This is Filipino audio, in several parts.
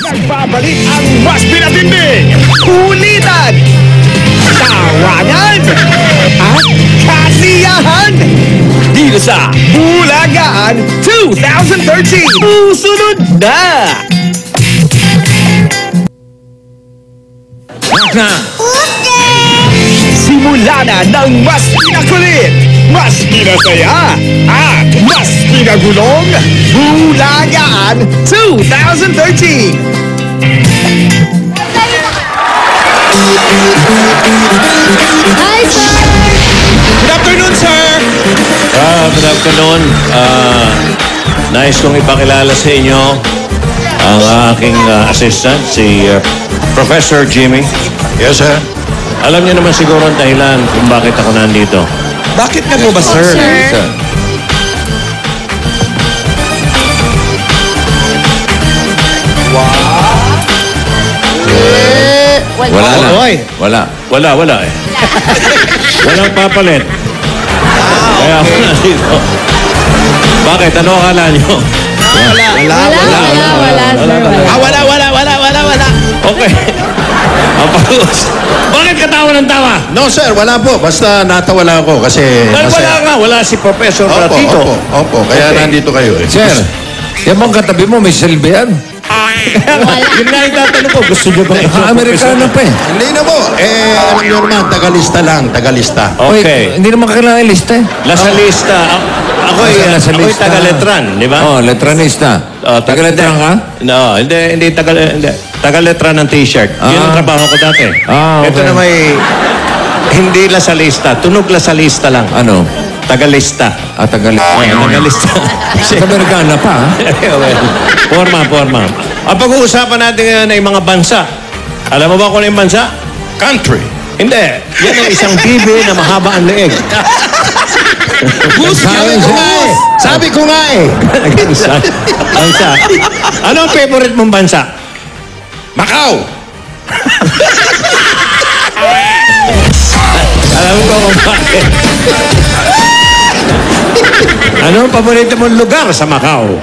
Nagbabalik ang mas pinatinding kulitan, tawanan at kasiyahan dito sa Bulagaan 2013. Susunod na! Simula na ng mas pinakulit, mas pinasaya, at mas pinagulong Bulagaan 2013. Hi, sir! Good afternoon, sir! Good afternoon. Nais kong ipakilala sa inyo ang aking assistant, si Professor Jimmy. Yes, sir. Alam niyo naman siguro ang dahilan kung bakit ako nandito. Bakit nga po ba, sir? Sir. Wala na. Oy. Wala eh. Walang papalit. Kaya ako nandito. Bakit? Ano akala niyo? Wala. Okay. Ang pag-uus. Bakit katawa ng tawa? No, sir. Wala po. Basta natawa lang ako kasi... Wala nga. Wala si Professor Ratito. Opo. Kaya nandito kayo eh. Sir, yan bang katabi mo, may silbi yan? Yun nga yung tatanong ko. Gusto nyo ba ito? Amerikano pa eh. Hindi na po. Alam niyo naman, tagalista lang. Tagalista. Okay. Hindi naman kailangan lista eh. Nasa lista. Ako'y Lasalista. taga-letran, di ba? Oh, letranista. Taga-letran ka? No, hindi taga-letran ng t-shirt. Yun ang trabaho ko dati. Ah, okay. Ito na may hindi lasalista, tunog lasalista lang. Ano? Tagalista. Tagalista. Tagalista. Amerikana pa ha? Forma. Ang pag-uusapan natin ngayon ay mga bansa. Alam mo ba kung ano yung bansa? Country. Hindi. Yan ang isang bibi na mahaba ang leeg. Sabi ko nga eh. Bansa. Ano ang favorite mong bansa? Macau. Alam ko kung bakit. Ano ang paborito mong lugar sa Macau?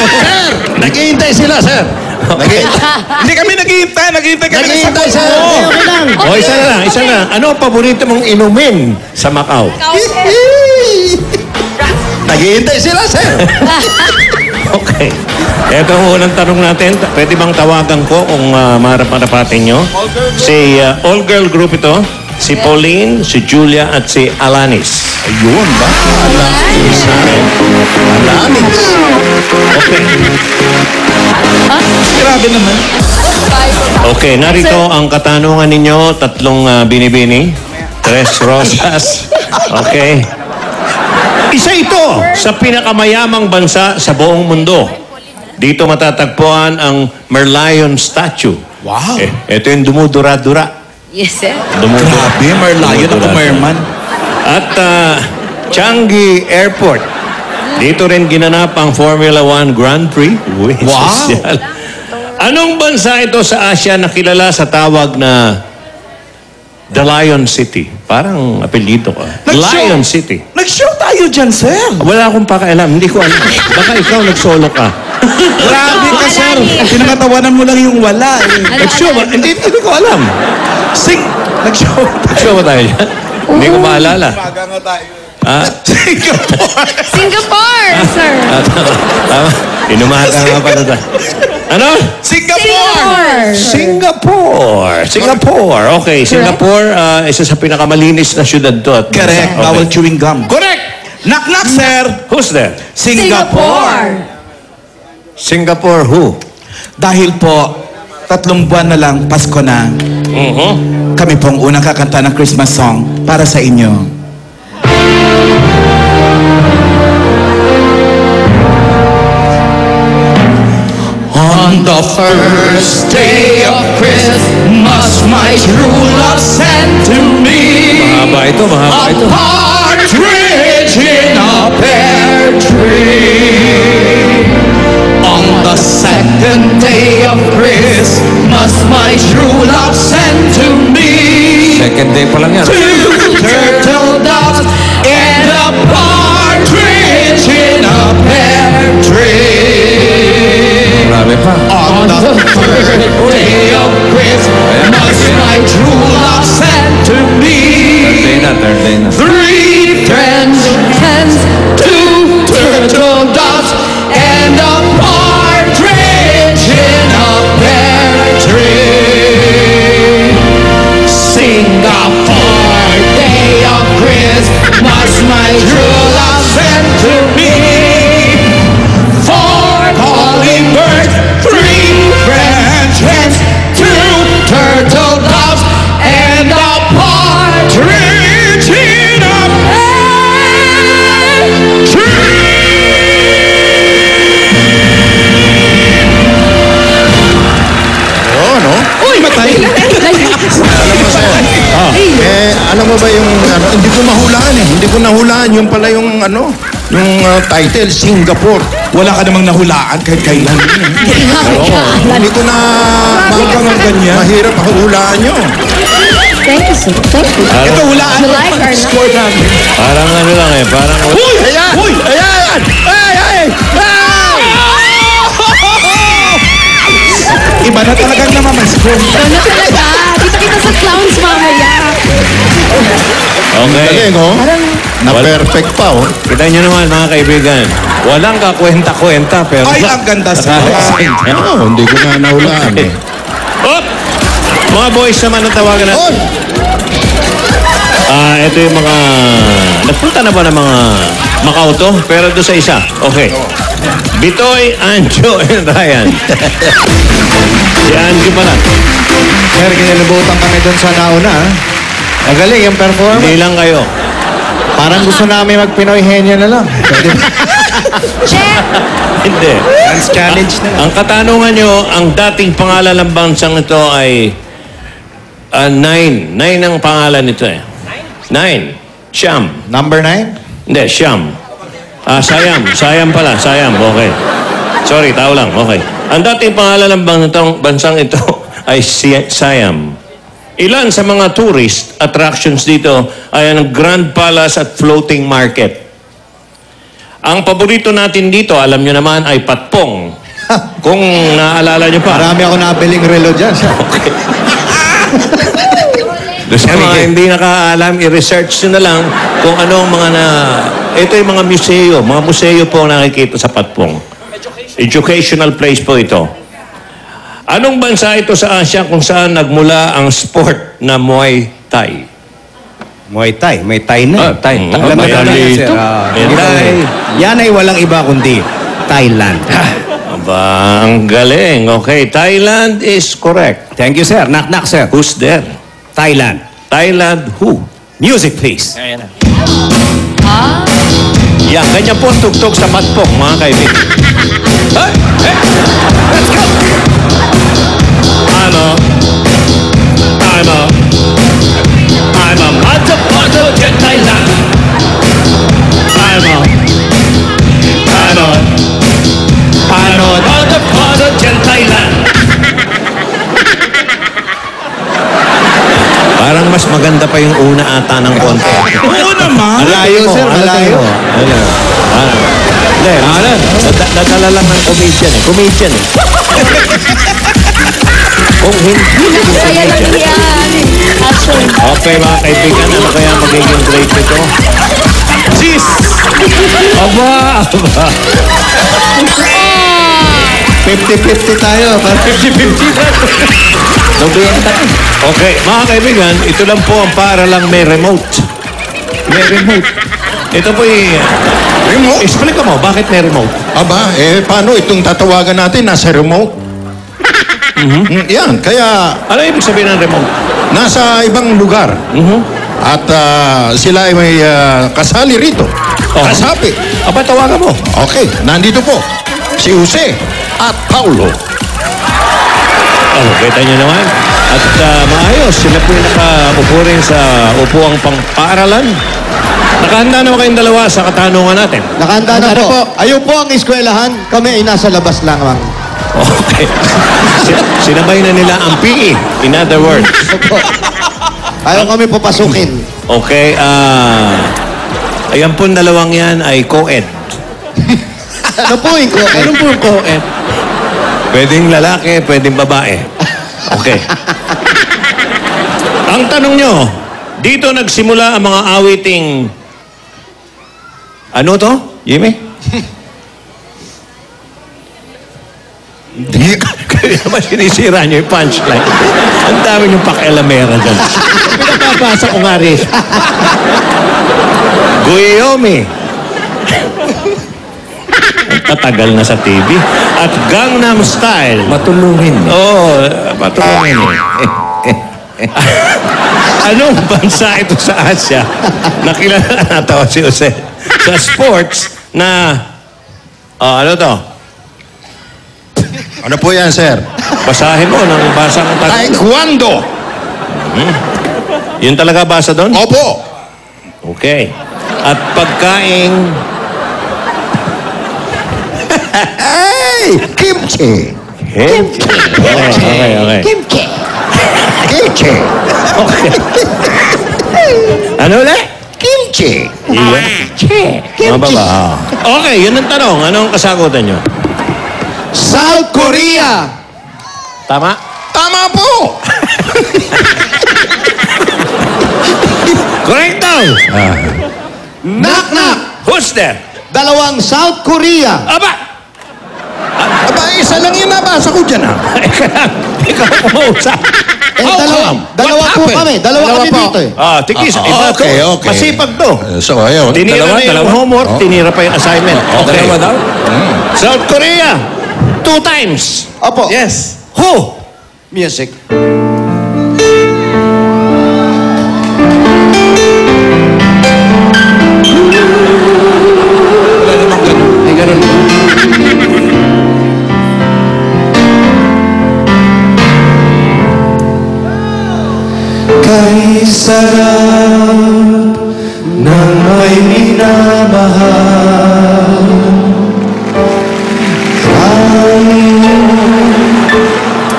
Sir, naghihintay sila, sir. Hindi kami naghihintay. Naghihintay kami Naghihintay, sir. O, isa na lang. Ano ang paborito mong inumin sa Macau? Naghihintay sila, sir. Okay. Ito ang unang tanong natin. Pwede bang tawagan ko kung marap-marapatin nyo? Si all-girl group ito. Si Pauline, si Julia, at si Alanis. Ayun ba? Alanis. Okay. Grabe naman. Okay, narito ang katanungan ninyo. Tatlong binibini. Tres rosas. Okay. Isa ito sa pinakamayamang bansa sa buong mundo. Dito matatagpuan ang Merlion statue. Wow. Ito yung dumudura-dura. Yes, sir. Grabe, Merlion ako, Merman. At Changi Airport. Dito rin ginanap ang Formula 1 Grand Prix. Uy, Wow. sosyal. Anong bansa ito sa Asia na kilala sa tawag na The Lion City? Parang apelyido ka. Lion City. Nag-show tayo dyan, sir. Wala akong pakialam. Hindi ko alam. Baka ikaw nagsolo ka. Grabe ka, sir. Pinakatawanan mo lang yung wala. Nag-show ba? Hindi ko alam. Nag-show. Nag-show ba tayo dyan? Hindi ko maalala. Maga nga tayo. Singapore, sir. Tama. Inumaga nga pala tayo. Ano? Singapore. Okay, Singapore, isa sa pinakamalinis na syudad to. At Correct. Okay. Bawal chewing gum. Correct! Knock-knock, sir. Who's there? Singapore who? Dahil po, 3 buwan na lang, Pasko na. Kami pong unang kakanta ng Christmas song para sa inyo. On the first day of Christmas, my true love sent to me Mahaba ito. a partridge in a pear tree. On the second day of Christmas, my true love sent to me Second day pa lang yan. 2 turtle doves and a partridge in a pear tree. Ano ba yung, hindi ko mahulaan eh. Hindi ko nahulaan. Yung pala yung, yung title, Singapore. Wala ka namang nahulaan kahit kailan. Hindi ko na... Huwag kang ganyan. Mahirap hulaan nyo. Thank you, sir. Thank you. Ito, hulaan You mo like or not? pag-score namin. Parang ano lang eh, parang... Uy! Ayan! Uy! Ayan! Iba na talagang namamasko. Ano talaga? Kita-kita sa clowns mamaya. Okay. Galing, oh. Na-perfect pa, oh. Kita nyo naman mga kaibigan. Walang kakwenta-kwenta pero... Ay, ang ganda sa Hindi ko na nahulaan eh. Oh! Mga boys naman ang tawagan natin. Ito yung mga... Nagpunta na ba ng mga Macau to? Pero doon sa isa. Okay. Bitoy, Anjo, and Ryan. Si Anjo pala. Sir, kinalibutan kami doon sa nauna. Magaling yung performance. Hindi lang kayo. Parang gusto namin mag-Pinoy henyo na lang. Check! Hindi. Dance challenge na lang. Ang katanungan nyo, ang dating pangalan ng bansang ito ay... Nine. Nine ang pangalan nito eh. Nine. Siam. Number 9? Hindi, Siam. Sayam. Sayam pala. Sayam. Okay. Sorry, tao lang. Okay. Ang dating pangalan ng bansang ito ay Siam. Ilan sa mga tourist attractions dito ay ang Grand Palace at Floating Market. Ang paborito natin dito, alam nyo naman, ay patpong. Kung naaalala nyo pa. Marami ako nabiling relo dyan. Okay. Sa mga hindi nakaalam, i-research nyo na lang kung anong mga na... Ito yung mga museo. Mga museo po nakikita sa Patpong. Educational place po ito. Anong bansa ito sa Asia kung saan nagmula ang sport na Muay Thai? Muay Thai. May Thai na. Thai. Alam mo May na Thai. sir. May Thai. Yan ay walang iba kundi Thailand. Aba, ang galing. Okay, Thailand is correct. Thank you, sir. Knock-knock, sir. Who's there? Thailand. Thailand who? Music, please. Yan, ganyan po ang tugtog sa Patpong, mga kaibigan. Hey! Hey! Let's go! I'm a mother in Thailand. I'm a mother in Thailand. Parang mas maganda pa yung una ata ng konti. Oo naman. Malayo, sir. Malayo. Hindi, nadala lang ng comedian eh. Comedian eh. Kung hindi Kaya lang yan. Actually. Okay mga kaibigan, ano kaya magiging grade nito? Jeez! Aba! 50-50 tayo. Parang 50-50 na. Okay, mga kaibigan, ito lang po ang para lang may remote. May remote. Ito po Remote? explain mo, bakit may remote? Aba, paano itong tatawagan natin? Nasa remote? Yan, kaya Ano ibig sabihin ng remote? nasa ibang lugar. At sila ay may kasali rito. Kasapi. Aba, tawagan mo. Okay, nandito po si Jose at Paulo. Oh, kita nyo naman. At maayos, sila po yung nakaupo rin sa upuang pang-paaralan. Nakahanda naman kayong dalawa sa katanungan natin. Nakahanda na po. Ayun po ang eskwelahan. Kami ay nasa labas lang. Okay. Sinabay na nila ang PE. In other words. Ayaw kami papasukin. Okay, ayan po dalawang yan ay co-ed. Ano po yung ko? Ano po yung co-ed? Pwedeng lalaki, pwedeng babae. Okay. Ang tanong nyo, dito nagsimula ang mga awiting... Ano to, Jimmy? Hindi. Kaya naman sinisira nyo yung punchline. Ang dami yung pakialamera dyan. Pinapapasa ko nga rin. Guyomi. Tatagal na sa TV. At Gangnam Style. Matulungin. Oo, patulungin. Anong bansa ito sa Asia? Nakilala natawa si Jose. Sa sports na... ano to? Ano po yan, sir? Basahin mo ng basang tanong. Taekwondo. Yun talaga basa doon? Opo. Okay. At pagkaing... Hey! Kimchi! Okay. Kimchi. Kimchi! Ano ulit? Kimchi! Mababa. Okay, yun ang tanong. Anong kasagutan nyo? South Korea! Tama? Tama po! Correcto! Knock-knock! Who's there? Dalawang South Korea! Aba! Aba, isa lang yung nabasa ko dyan, ha? Ikaw pumusap. How come? Dalawa What po happened? kami. Dalawa kami po. dito eh. Tigis. Iba Okay, to. okay. Masipag to. So, ayun. Tinira na yung Dalawa? homework, tinira pa yung assignment. Okay. Dalawa daw? South Korea, 2 times. Opo. Yes. Who? Music. Ay, ganun ba? Kay sarap ng may minamahal.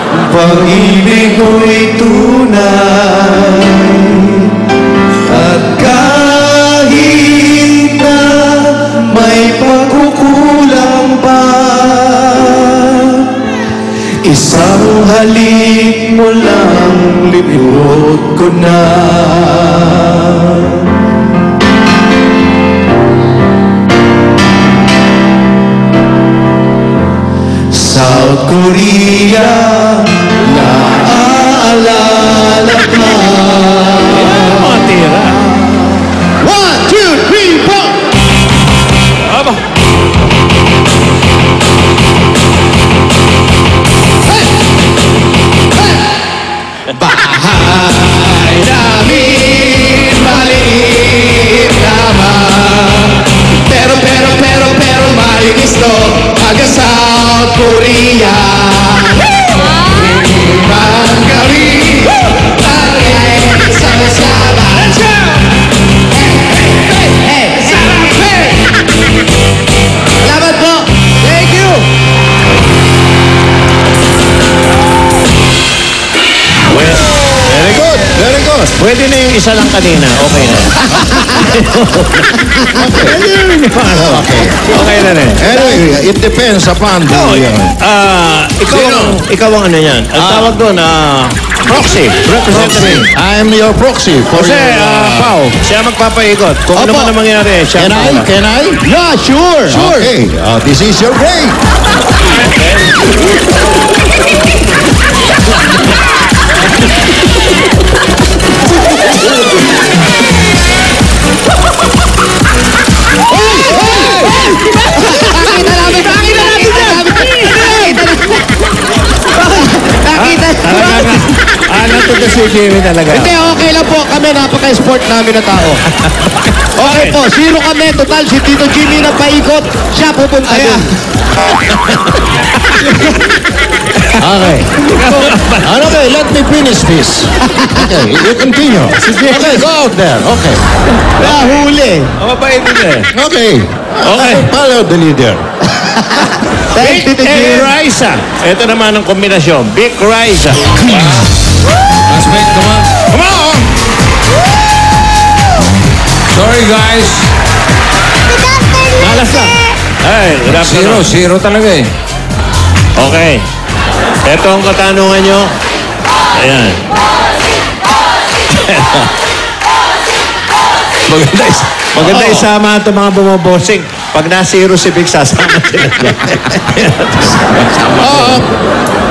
Ang pag-ibig mo'y tunay. At kahit na may pagkukulang pa, isang halik mo lang libot ko na. South Korea, naaalala ka. Mga tira. 1, 2, 3, 4! Aba. Bahay namin maliit naman, pero malinis to hanggang South Korea. Manggawi tayo sama-sama. Let's go! Hey! Sarap! Hey! Salamat po! Thank you! Very good. Very good. Pwede na yung isa lang kanina. Okay na. Okay na rin. Anyway, it depends upon the... Ikaw ang ano yan. Ang tawag doon, proxy. Representative. I'm your proxy for Kasi, your... Pao, siya magpapaikot. Kung ano Opo. man ang mangyari, siya Can I? ang Can I? Yeah, sure! Okay, this is your break. Natuto si Jimmy talaga. Hindi, okay lang po kami. Napaka-sport namin na tao. Okay po, zero kami. Total, si Tito Jimmy na paikot. Siya pupunta doon. Okay. Okay, let me finish this. Okay, you continue. Okay, go out there. Okay. Nahuli. Mabait din eh. Okay. Okay. Follow the leader. Thanks, Tito Big Jimmy. Raisa. Ito naman ang kombinasyon. Big Raisa. Classmate, come on. Come on! Sorry, guys. Malas na. Ay, good afternoon. Zero talaga eh. Okay. Ito ang katanungan nyo. Ayan. Maganda isama ito mga bumabosing. Pag na-zero si Big, sasama sila.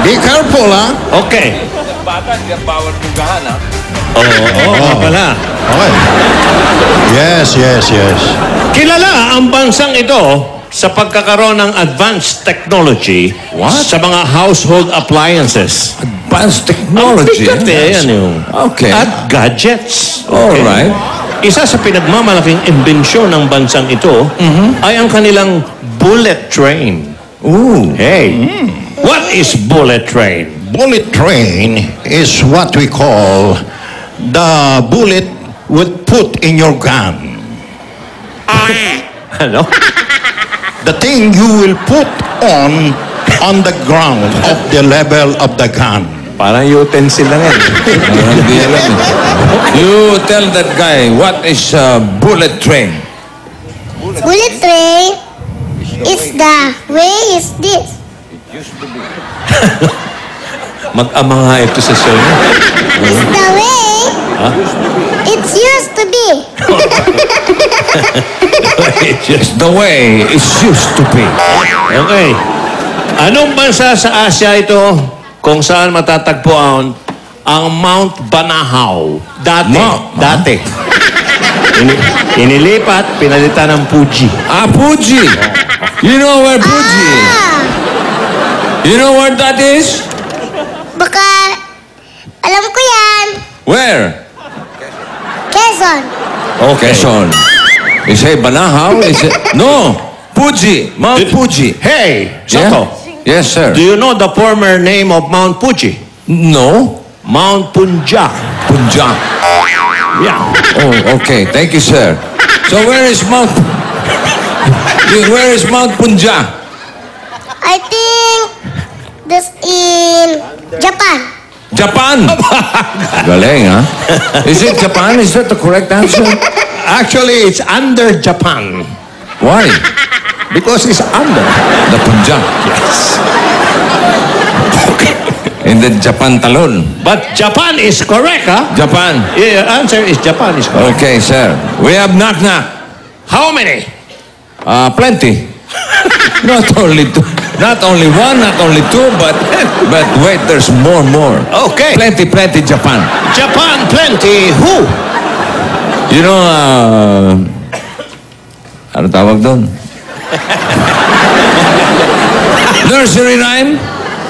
Be careful, ha? Okay. Oo, pala. Okay. Yes. Kilala ang bansang ito sa pagkakaroon ng advanced technology sa mga household appliances. Advanced technology. Ang bigat eh, yan yung... Okay. At gadgets. Alright. Isa sa pinagmamalaking imbensyon ng bansang ito ay ang kanilang bullet train. Ooh. Hey, what is bullet train? Bullet train is what we call the bullet would put in your gun? Ano? The thing you will put on the ground of the level of the gun. Parang utensil lang yan. Parang di alam eh. You tell that guy, what is a bullet train? Bullet train is the way is this. Mag-ama nga ito sa show niya. It's the way it used to be. Just the way it used to be. Okay. Anong bansa sa Asia ito kung saan matatagpuan ang Mount Banahaw? Dati. Inilipat, pinalitan ng Fuji. Ah, Fuji. You know where Fuji is? You know where that is? Baka, alam ko yan. Where? Quezon. Oh, Quezon. You say Banahaw? Is it? No. Fuji. Mount Fuji. Hey, Soto. Yes, sir. Do you know the former name of Mount Fuji? No. Mount Punjak. Punjab. Yeah. Oh, okay. Thank you, sir. So where is Mount Punjab? I think this in Japan. Japan. Galing, huh? Is it Japan? Is that the correct answer? Actually, it's under Japan. Why? Because it's under. The Punjab. Yes. In the Japan talon. But Japan is correct, huh? Japan. Yeah, answer is Japan is correct. Okay, sir. We have knock-knock. How many? Plenty. Not only two. Not only one, not only two, but wait, there's more. Okay. Plenty, Japan. Japan, plenty. Who? You know, ano tawag doon? Nursery rhyme?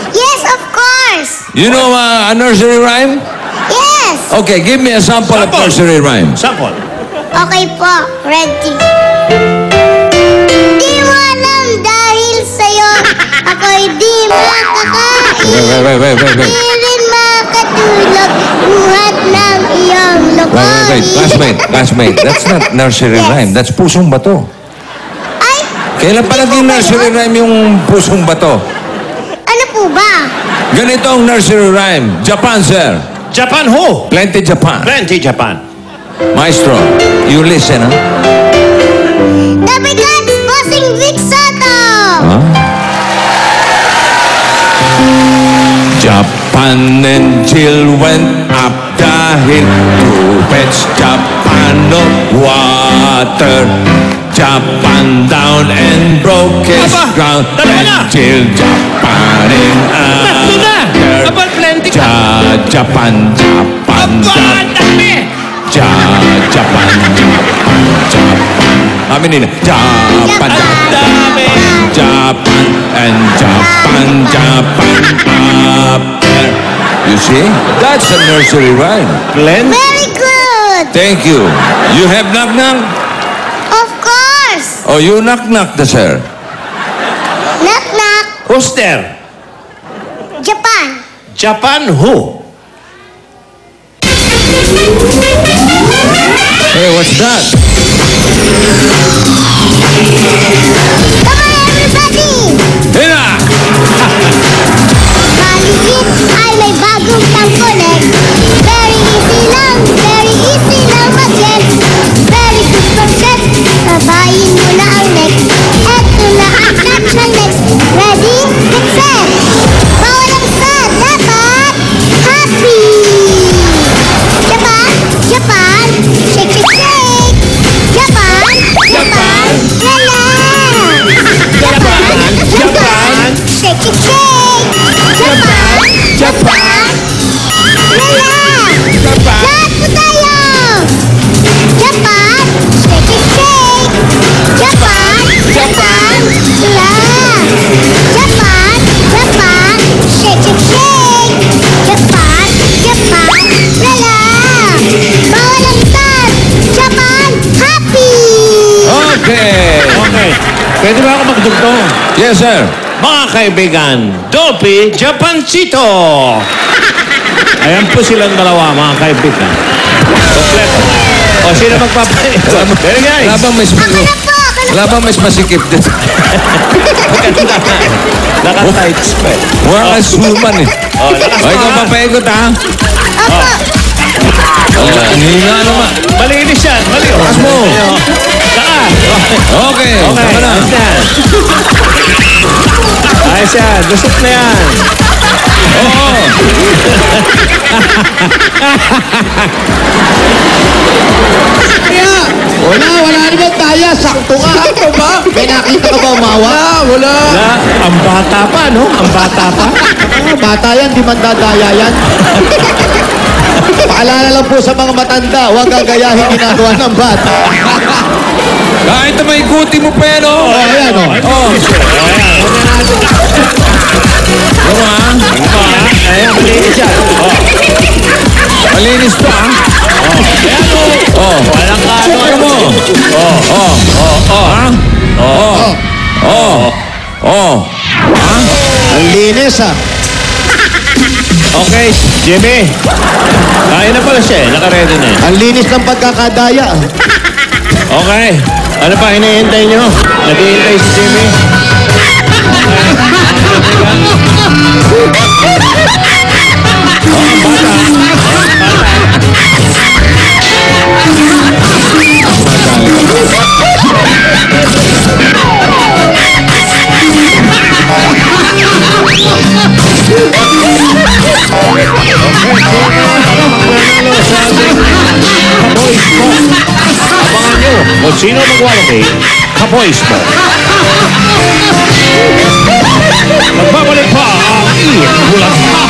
Yes, of course. You know a nursery rhyme? Yes. Okay, give me a sample of nursery rhyme. Sample. Okay po, ready. Di mo alam dahil sa'yo, ako'y di makakain. Wait. Di rin makatulog, buhat ng iyong Wait, lokohin. classmate. That's not nursery Yes. rhyme. That's pusong bato. Ay, Kailan pa naging nursery rhyme yung pusong bato? ano po ba? Ganito ang nursery rhyme. Japan, sir. Japan who? Plenty Japan. Plenty Japan. Maestro, you listen, huh? The Brigades Bossing Vic Soto. Huh? Japan and Jill went up the hill to fetch Japan of water. Japan down and broke his Aba, ground. dalawa na. And Jill Japan in Tatlo na. anger. Aba, plenty ka. Japan. Aba, dami. Japan. Amin nila. Japan. Dami. Japan and Japan up there. You see? That's a nursery rhyme. Plenty. Very good. Thank you. You have knock-knock? Of course. Oh, you knock-knock the sir. Knock knock. Who's there? Japan. Japan who? Hey, what's that? Come on everybody. Hina! Maliit ay may bagong tangkonek. Very easy lang mag-get. Very good concept. Sabayin mo na ang next. Eto na ang catch ng next. Ready? Get set. Bawal ang sad. Dapat happy. Japan. Shake, shake, shake. Japan. Lala. Japan. Shake, shake, shake. Japan. Lala. Lahat po tayo. Japan. Shake, shake, shake. Japan. La. Japan. Shake, shake, shake. Japan. Lala. Bawal ang sad. Japan. Happy. Okay. Okay. Pwede ba ako magdugtong? Yes, sir. Mga kaibigan, Dolphy Japancito! Ayan po silang dalawa, mga kaibigan. Kompleto. O, sino magpapaikot? Very nice. Wala bang mas wala bang mas masikip din? Naka-tights pa eh. Mukha kang suman eh. Oh, lakas O, ikaw pa. papaikot ha? Ang hina naman. Malinis yan. Malinis. Lakas mo. Saka. Okay. Okay, Tama na. ayos yan. Ayos yan. Lusot na yan. Oo. Kaya, wala naman taya. Sakto nga. Sakto ba? May nakita ka ba umawa? Wala. Wala. Ang bata pa, no? Ang bata pa. Bata yan, di man dadaya yan. Paalala lang po sa mga matanda, huwag gagayahin ginagawa ng bata. Kahit na maikuti mo pa yan, oh. Ayan, oh. Oh. Ano ha? Ayan, malinis yan. Oh. Malinis to ha? Ayan, oh. Oh. Walang Ano kano. mo? Oh. Oh. Oh. Ha? Oh. Oh. Oh. Ha? Ang linis, ha? Okay, Jimmy. Kaya na pala siya eh. Naka-ready na eh. Ang linis ng pagkakadaya. Okay. Ano pa hinihintay nyo? Naghihintay si Jimmy. Abangan nyo kung sino mag-walking, Kaboys mo. Magbabalik pa ang Ian Bulacan.